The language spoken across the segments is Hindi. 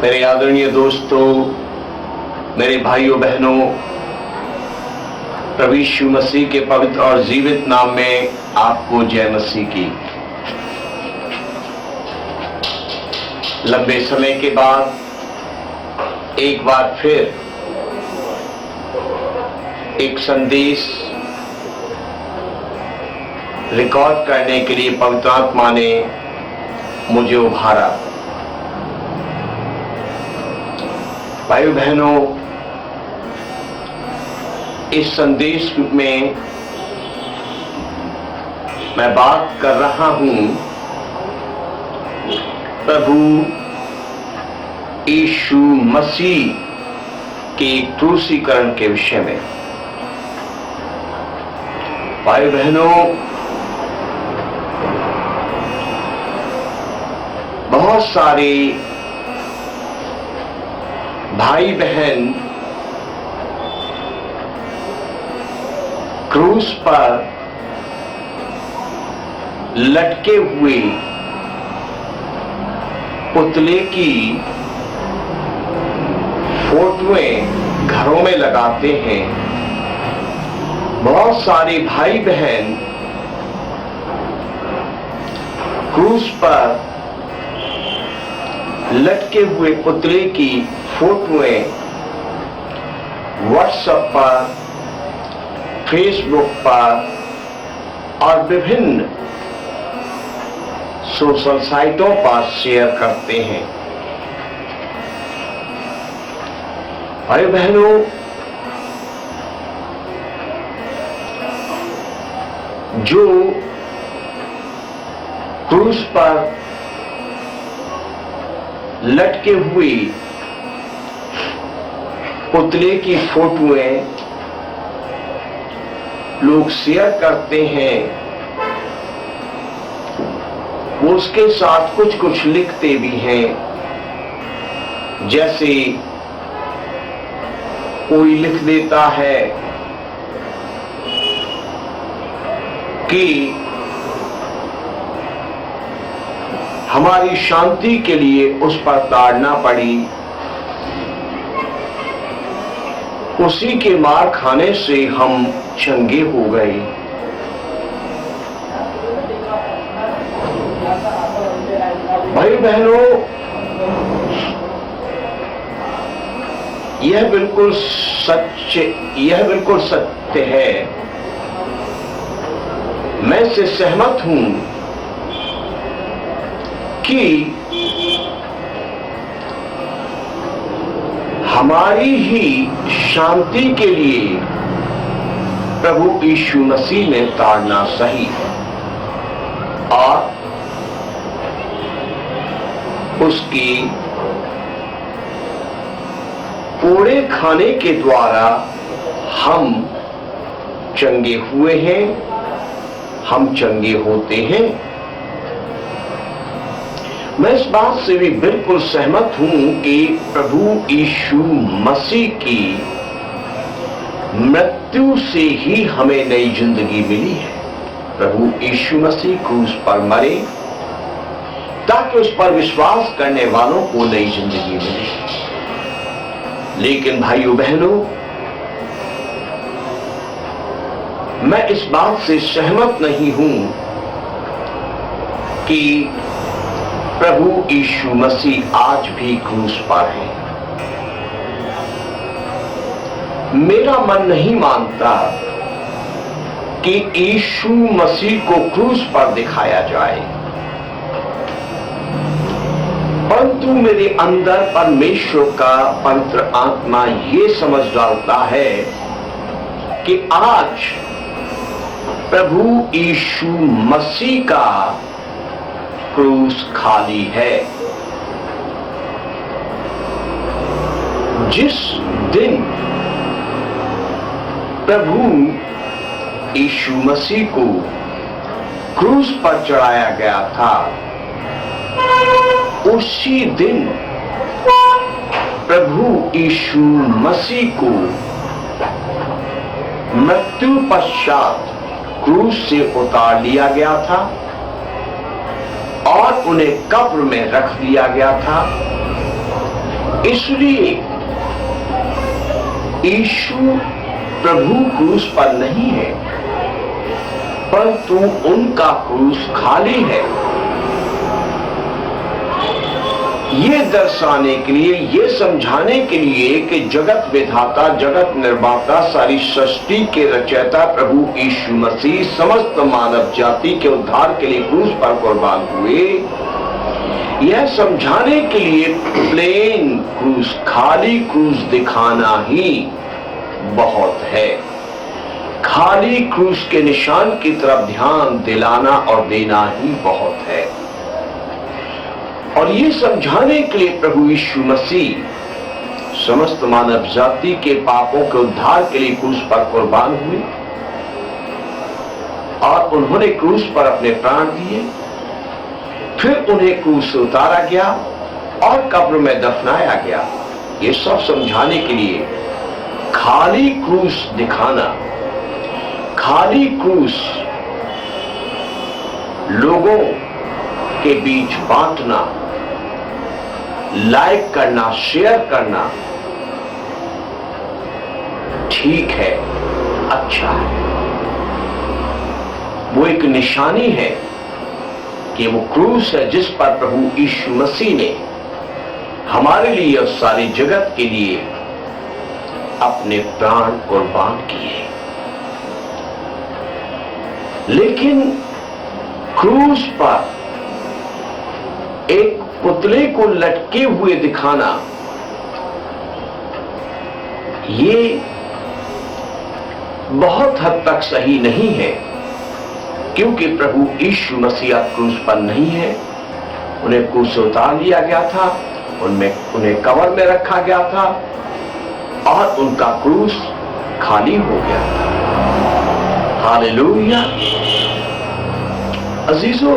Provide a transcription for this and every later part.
मेरे आदरणीय दोस्तों, मेरे भाइयों बहनों, प्रभु यीशु मसीह के पवित्र और जीवित नाम में आपको जय मसीह की। लंबे समय के बाद एक बार फिर एक संदेश रिकॉर्ड करने के लिए पवित्र आत्मा ने मुझे उभारा। भाई बहनों, इस संदेश में मैं बात कर रहा हूं प्रभु यीशु मसीह के क्रूसीकरण के विषय में। भाई बहनों, बहुत सारे भाई बहन क्रूस पर लटके हुए पुतले की फोटोएं घरों में लगाते हैं। बहुत सारे भाई बहन क्रूस पर लटके हुए पुतले की फोटोएं व्हाट्सएप पर, फेसबुक पर और विभिन्न सोशल साइटों पर शेयर करते हैं। भाई बहनों, जो क्रूस पर लटके हुए पुतले की फोटोएं लोग शेयर करते हैं, वो उसके साथ कुछ कुछ लिखते भी हैं। जैसे कोई लिख देता है कि हमारी शांति के लिए उस पर ताड़ना पड़ी, उसी के मार खाने से हम चंगे हो गए। भाई बहनों, यह बिल्कुल सत्य है। मैं इससे सहमत हूं कि हमारी ही शांति के लिए प्रभु यीशु मसीह ने ताड़ना सही और उसकी कोड़े खाने के द्वारा हम चंगे हुए हैं, हम चंगे होते हैं। मैं इस बात से भी बिल्कुल सहमत हूं कि प्रभु यीशु मसीह की मृत्यु से ही हमें नई जिंदगी मिली है। प्रभु यीशु मसीह क्रूस पर मरे ताकि उस पर विश्वास करने वालों को नई जिंदगी मिले। लेकिन भाइयों बहनों, मैं इस बात से सहमत नहीं हूं कि प्रभु यीशु मसीह आज भी क्रूस पर है। मेरा मन नहीं मानता कि यीशु मसीह को क्रूस पर दिखाया जाए, परंतु मेरे अंदर परमेश्वर का पवित्र आत्मा ये समझ डालता है कि आज प्रभु यीशु मसीह का क्रूस खाली है। जिस दिन प्रभु यीशु मसीह को क्रूस पर चढ़ाया गया था, उसी दिन प्रभु यीशु मसीह को मृत्यु पश्चात क्रूस से उतार लिया गया था और उन्हें कब्र में रख दिया गया था। इसलिए यीशु प्रभु क्रूस पर नहीं है, परंतु उनका क्रूस खाली है। ये दर्शाने के लिए, ये समझाने के लिए कि जगत विधाता, जगत निर्माता, सारी सृष्टि के रचयिता प्रभु यीशु मसीह समस्त मानव जाति के उद्धार के लिए क्रूस पर कुर्बान हुए, यह समझाने के लिए प्लेन क्रूस, खाली क्रूस दिखाना ही बहुत है। खाली क्रूस के निशान की तरफ ध्यान दिलाना और देना ही बहुत है। और ये समझाने के लिए प्रभु यीशु मसीह समस्त मानव जाति के पापों के उद्धार के लिए क्रूस पर कुर्बान हुए और उन्होंने क्रूस पर अपने प्राण दिए, फिर उन्हें क्रूस से उतारा गया और कब्र में दफनाया गया। ये सब समझाने के लिए खाली क्रूस दिखाना, खाली क्रूस लोगों के बीच बांटना, लाइक करना, शेयर करना ठीक है, अच्छा है। वो एक निशानी है कि वो क्रूस है जिस पर प्रभु यीशु मसीह ने हमारे लिए और सारी जगत के लिए अपने प्राण कुर्बान किए। लेकिन क्रूस पर एक पुतले को लटके हुए दिखाना, ये बहुत हद तक सही नहीं है, क्योंकि प्रभु यीशु मसीह क्रूस पर नहीं है। उन्हें क्रूस से उतार लिया गया था, उन्हें कब्र में रखा गया था और उनका क्रूस खाली हो गया था। हालेलुया। अजीजों,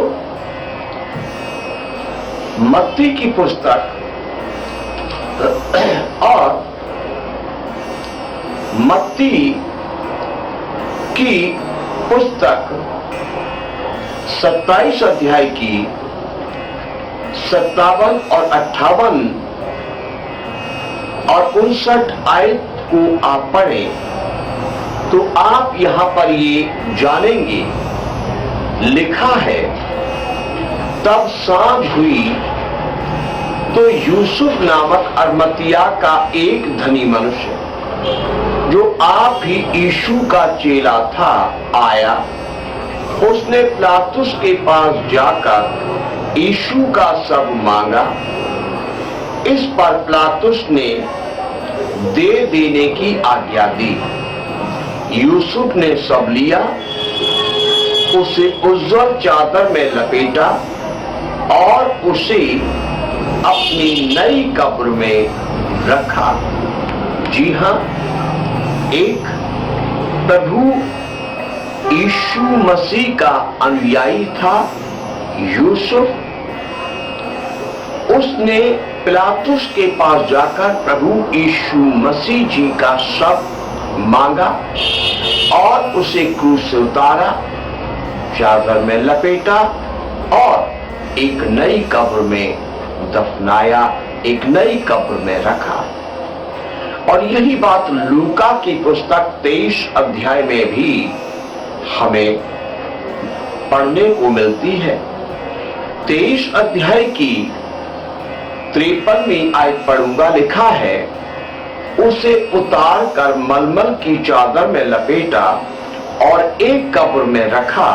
मत्ती की पुस्तक और मत्ती की पुस्तक 27 अध्याय की 57 और 58 और 59 आयत को आप पढ़ें तो आप यहां पर ये जानेंगे, लिखा है, तब सांझ हुई तो यूसुफ नामक अरमतिया का एक धनी मनुष्य जो आप ही यीशु का चेला था आया। उसने पिलातुस के पास जाकर यीशु का सब मांगा। इस पर पिलातुस ने दे देने की आज्ञा दी। यूसुफ ने सब लिया, उसे उज्जवल चादर में लपेटा और उसे अपनी नई कब्र में रखा। जी हां, एक प्रभु यीशु मसीह का अनुयायी था यूसुफ। उसने पिलातुस के पास जाकर प्रभु यीशु मसीह जी का शव मांगा और उसे क्रूस से उतारा, चादर में लपेटा और एक नई कब्र में दफनाया, एक नई कब्र में रखा। और यही बात लूका की पुस्तक 23 अध्याय में भी हमें पढ़ने को मिलती है। 23 अध्याय की 53वीं आयत पढ़ूंगा। लिखा है, उसे उतार कर मलमल की चादर में लपेटा और एक कब्र में रखा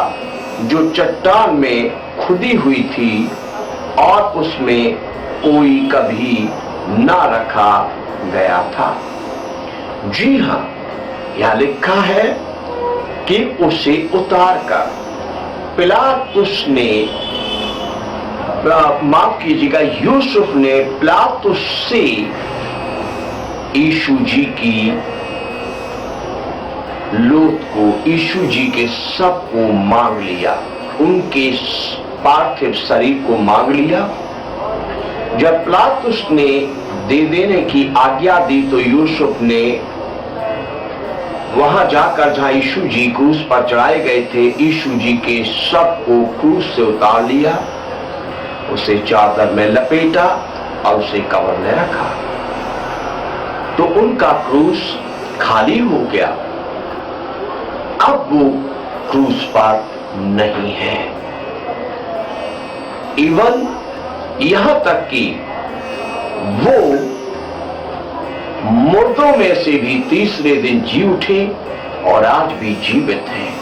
जो चट्टान में खुदी हुई थी और उसमें कोई कभी ना रखा गया था। जी हां, यह लिखा है कि उसे उतार कर पिलातुस ने, माफ कीजिएगा, यूसुफ ने पिलातुस से यीशु जी की लोथ को, यीशु जी के शव को मांग लिया, उनके पार्थिव शरीर को मांग लिया। जब पिलातुस ने दे देने की आज्ञा दी तो यूसुफ ने वहां जाकर जहां यीशु जी क्रूस पर चढ़ाए गए थे, यीशु जी के शव को क्रूस से उतार लिया, उसे चादर में लपेटा और उसे कब्र में रखा। तो उनका क्रूस खाली हो गया। अब वो क्रूस पर नहीं है। इवन यहां तक कि वो मुर्दों में से भी तीसरे दिन जी उठे और आज भी जीवित हैं।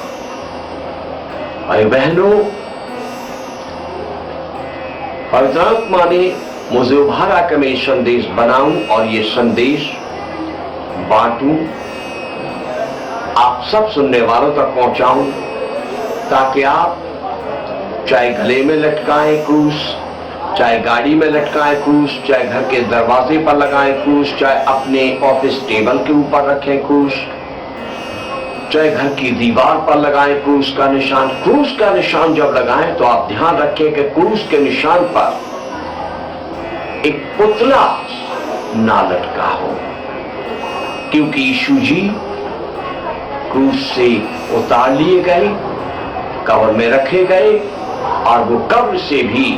भाई बहनों, पवित्र आत्मा ने मुझे उभारा कि मैं ये संदेश बनाऊं और ये संदेश बांटूं, आप सब सुनने वालों तक पहुंचाऊं, ताकि आप चाहे गले में लटकाएं क्रूस, चाहे गाड़ी में लटकाएं क्रूस, चाहे घर के दरवाजे पर लगाएं क्रूस, चाहे अपने ऑफिस टेबल के ऊपर रखें क्रूस, चाहे घर की दीवार पर लगाएं क्रूस का निशान। क्रूस का निशान जब लगाएं तो आप ध्यान रखें कि क्रूस के निशान पर एक पुतला ना लटका हो, क्योंकि यीशु जी क्रूस से उतार लिए गए, कब्र में रखे गए और वो कब्र से भी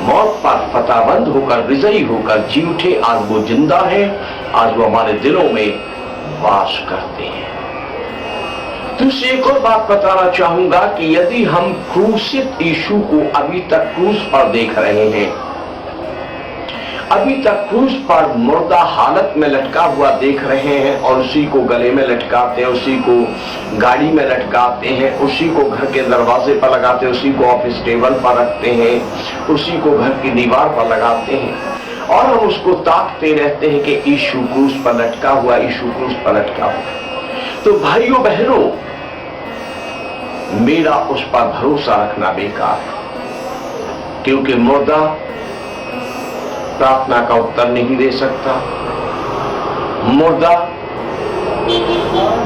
मौत पर फतहबंद होकर विजयी होकर जी उठे। आज वो जिंदा है, आज वो हमारे दिलों में वास करते हैं। दूसरी एक और बात बताना चाहूंगा कि यदि हम क्रूसित यीशु को अभी तक क्रूस पर देख रहे हैं, अभी तक क्रूस पर मुर्दा हालत में लटका हुआ देख रहे हैं और उसी को गले में लटकाते हैं, उसी को गाड़ी में लटकाते हैं, उसी को घर के दरवाजे पर लगाते हैं, उसी को ऑफिस टेबल पर रखते हैं, उसी को घर की दीवार पर लगाते हैं और हम उसको ताकते रहते हैं कि यीशु क्रूस पर लटका हुआ, यीशु क्रूस पर लटका हुआ। तो भाइयों बहनों, मेरा उस पर भरोसा रखना बेकार है, क्योंकि मुर्दा प्रार्थना का उत्तर नहीं दे सकता, मुर्दा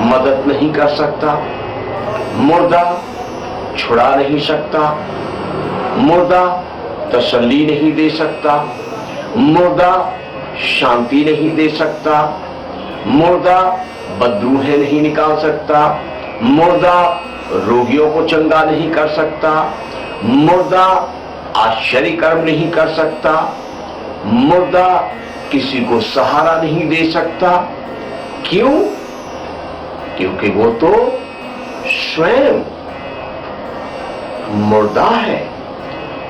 मदद नहीं कर सकता, मुर्दा छुड़ा नहीं सकता, मुर्दा तसल्ली नहीं दे सकता, मुर्दा शांति नहीं दे सकता, मुर्दा बदरूहें नहीं निकाल सकता, मुर्दा रोगियों को चंगा नहीं कर सकता, मुर्दा आश्चर्य कर्म नहीं कर सकता, मुर्दा किसी को सहारा नहीं दे सकता। क्यों? क्योंकि वो तो स्वयं मुर्दा है,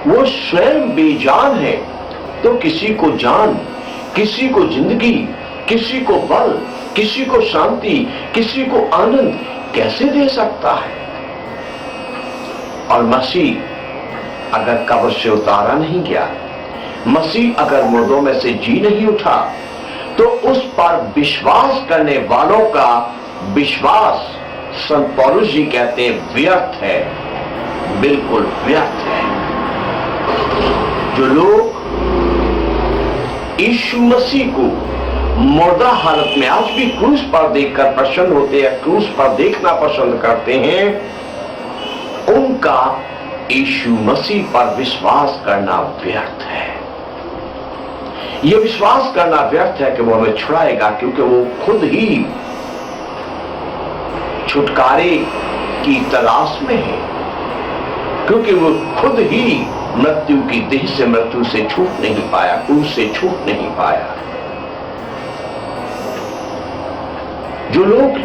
वो स्वयं बेजान है। तो किसी को जान, किसी को जिंदगी, किसी को बल, किसी को शांति, किसी को आनंद कैसे दे सकता है? और मसीह अगर कब्र से उतारा नहीं गया, मसीह अगर मुर्दों में से जी नहीं उठा, तो उस पर विश्वास करने वालों का विश्वास, संत पौलुस जी कहते हैं, व्यर्थ है, बिल्कुल व्यर्थ है। जो लोग यीशु मसीह को मुर्दा हालत में आज भी क्रूस पर देखकर प्रसन्न होते हैं, क्रूस पर देखना पसंद करते हैं, उनका यीशु मसीह पर विश्वास करना व्यर्थ है। यह विश्वास करना व्यर्थ है कि वो हमें छुड़ाएगा, क्योंकि वो खुद ही छुटकारे की तलाश में है, क्योंकि वो खुद ही मृत्यु की देह से मृत्यु से छूट नहीं पाया, क्रूस से छूट नहीं पाया। जो लोग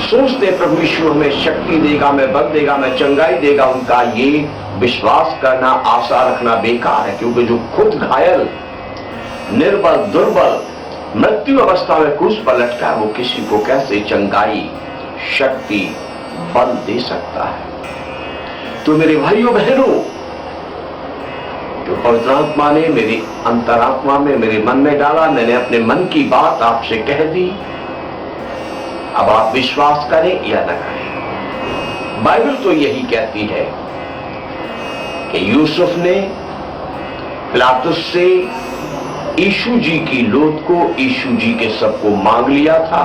सोचते प्रभु यीशु हमें शक्ति देगा, मैं बल देगा, मैं चंगाई देगा, उनका ये विश्वास करना, आशा रखना बेकार है, क्योंकि जो खुद घायल, निर्बल, दुर्बल, मृत्यु अवस्था में क्रूस पर लटका है, वो किसी को कैसे चंगाई, शक्ति, बल दे सकता है? तो मेरे भाइयों बहनों, जो पवित्र आत्मा ने मेरी अंतरात्मा में, मेरे मन में डाला, मैंने अपने मन की बात आपसे कह दी। अब आप विश्वास करें या न करें, बाइबल तो यही कहती है कि यूसुफ ने पिलातुस से यीशु जी की लोथ को, यीशु जी के सबको मांग लिया था।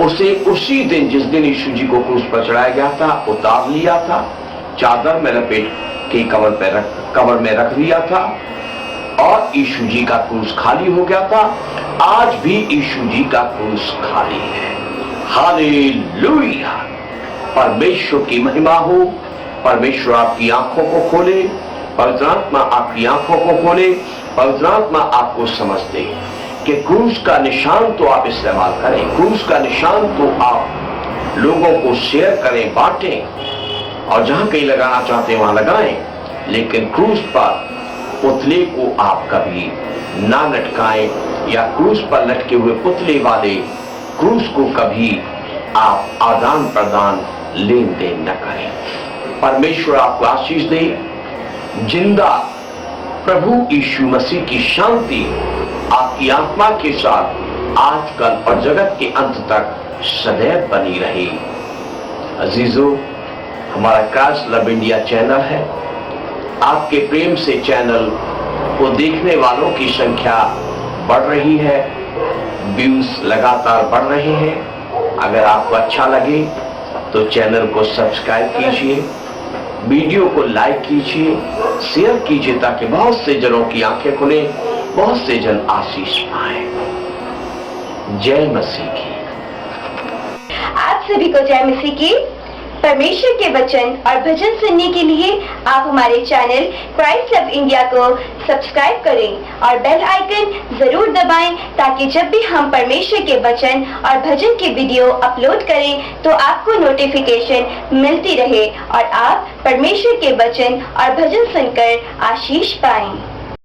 उसे उसी दिन, जिस दिन यीशु जी को क्रूस पर चढ़ाया गया था, उतार लिया था, चादर में लपेट के कब्र में रख दिया था और यीशु जी का क्रूस खाली हो गया था। आज भी यीशु जी का क्रूस खाली है। हालेलुया! परमेश्वर की महिमा हो। परमेश्वर आपकी आंखों को खोले, पवित्र आत्मा आपकी आंखों को खोले, पवित्र आत्मा आपको समझ दे कि क्रूस का निशान तो आप इस्तेमाल करें, क्रूस का निशान तो आप लोगों को शेयर करें, बांटें और जहां कहीं लगाना चाहते हैं वहां लगाएं, लेकिन क्रूस पर पुतले को आप कभी ना लटकाएं या क्रूस पर लटके हुए पुतले वाले क्रूस को कभी आप आदान प्रदान लेन देन न करें। परमेश्वर आपको आशीष दे। जिंदा प्रभु यीशु मसीह की शांति आपकी आत्मा के साथ आजकल और जगत के अंत तक सदैव बनी रहे। अजीजों, हमारा क्राइस्ट लव इंडिया चैनल है। आपके प्रेम से चैनल को देखने वालों की संख्या बढ़ रही है, व्यूज लगातार बढ़ रहे हैं। अगर आपको अच्छा लगे तो चैनल को सब्सक्राइब कीजिए, वीडियो को लाइक कीजिए, शेयर कीजिए ताकि बहुत से जनों की आंखें खुले, बहुत से जन आशीष पाएं। जय मसीह की। आप सभी को जय मसीह की। परमेश्वर के वचन और भजन सुनने के लिए आप हमारे चैनल क्राइस्ट लव इंडिया को सब्सक्राइब करें और बेल आइकन जरूर दबाएं ताकि जब भी हम परमेश्वर के वचन और भजन के वीडियो अपलोड करें तो आपको नोटिफिकेशन मिलती रहे और आप परमेश्वर के वचन और भजन सुनकर आशीष पाएं।